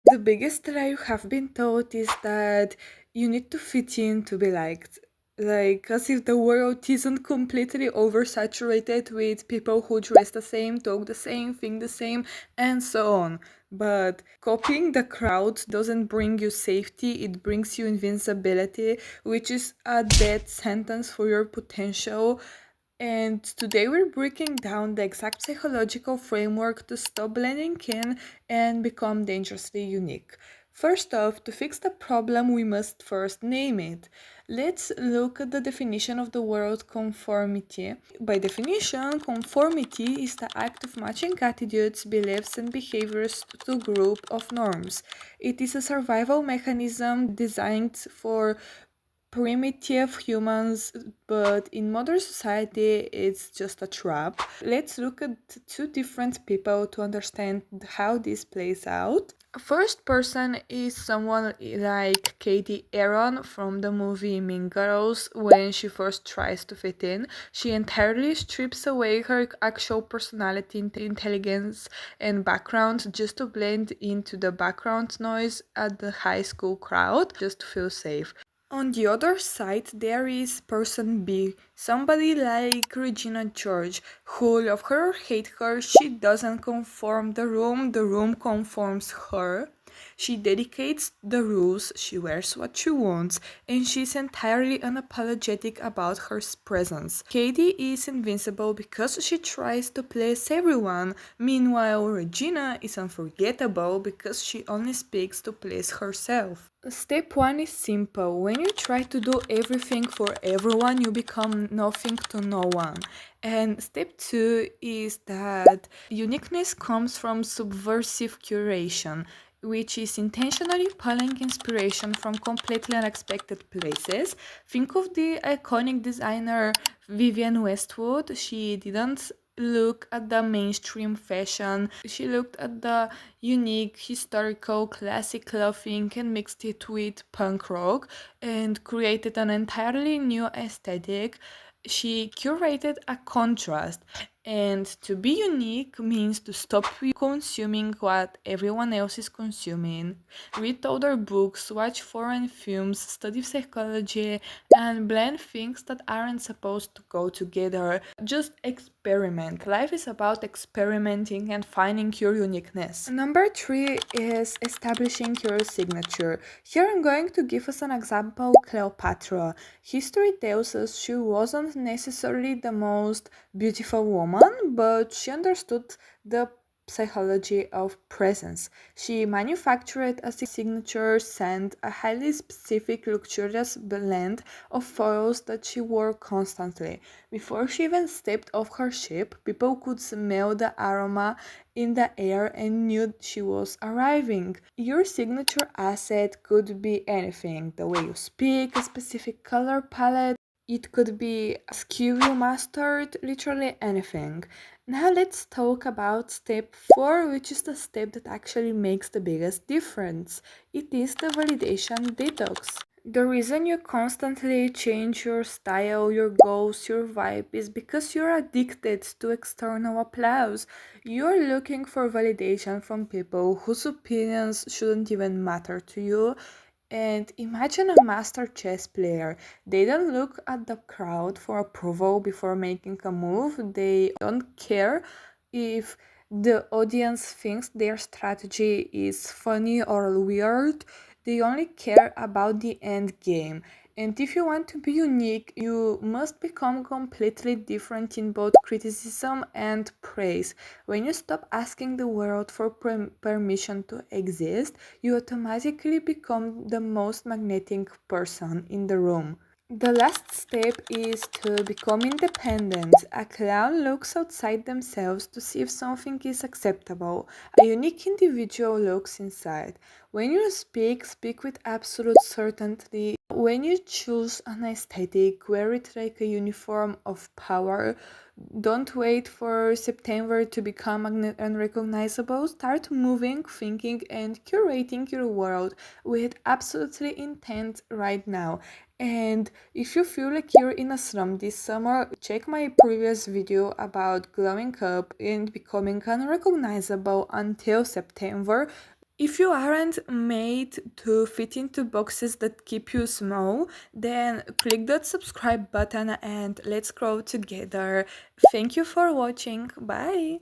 The biggest lie you have been taught is that you need to fit in to be liked. Like, as if the world isn't completely oversaturated with people who dress the same, talk the same, think the same, and so on. But copying the crowd doesn't bring you safety, it brings you invincibility, which is a death sentence for your potential. And today we're breaking down the exact psychological framework to stop blending in and become dangerously unique. First off, to fix the problem, we must first name it. Let's look at the definition of the word conformity. By definition, conformity is the act of matching attitudes, beliefs, and behaviors to a group of norms. It is a survival mechanism designed for primitive humans, but in modern society, it's just a trap. Let's look at two different people to understand how this plays out. First person is someone like Katie Aaron from the movie Mean Girls. When she first tries to fit in, she entirely strips away her actual personality, intelligence, and background just to blend into the background noise at the high school crowd, just to feel safe. On the other side, there is person B, somebody like Regina George, who love her or hate her, she doesn't conform the room conforms her. She dedicates the rules, she wears what she wants, and she's entirely unapologetic about her presence. Katie is invincible because she tries to please everyone. Meanwhile, Regina is unforgettable because she only speaks to please herself. Step 1 is simple. When you try to do everything for everyone, you become nothing to no one. And step 2 is that uniqueness comes from subversive curation, which is intentionally pulling inspiration from completely unexpected places. Think of the iconic designer Vivienne Westwood. She didn't look at the mainstream fashion. She looked at the unique, historical, classic clothing and mixed it with punk rock and created an entirely new aesthetic. She curated a contrast, and to be unique means to stop consuming what everyone else is consuming, read other books, watch foreign films, study psychology, and blend things that aren't supposed to go together. Just experiment. Life is about experimenting and finding your uniqueness. Number 3 is establishing your signature. Here I'm going to give us an example: Cleopatra. History tells us she wasn't necessarily the most beautiful woman, but she understood the psychology of presence. She manufactured a signature scent, a highly specific, luxurious blend of foils that she wore constantly. Before she even stepped off her ship, people could smell the aroma in the air and knew she was arriving. Your signature asset could be anything: the way you speak, a specific color palette, it could be a skill you mastered, literally anything. Now let's talk about step 4, which is the step that actually makes the biggest difference. It is the validation detox. The reason you constantly change your style, your goals, your vibe is because you're addicted to external applause. You're looking for validation from people whose opinions shouldn't even matter to you. And imagine a master chess player. They don't look at the crowd for approval before making a move. They don't care if the audience thinks their strategy is funny or weird. They only care about the end game. And if you want to be unique, you must become completely different in both criticism and praise. When you stop asking the world for permission to exist, you automatically become the most magnetic person in the room. The last step is to become independent. A clown looks outside themselves to see if something is acceptable. A unique individual looks inside. When you speak, speak with absolute certainty. When you choose an aesthetic, wear it like a uniform of power. Don't wait for September to become unrecognizable. Start moving, thinking, and curating your world with absolutely intent right now. And if you feel like you're in a slump this summer, check my previous video about glowing up and becoming unrecognizable until September. If you aren't made to fit into boxes that keep you small, then click that subscribe button and let's grow together. Thank you for watching. Bye!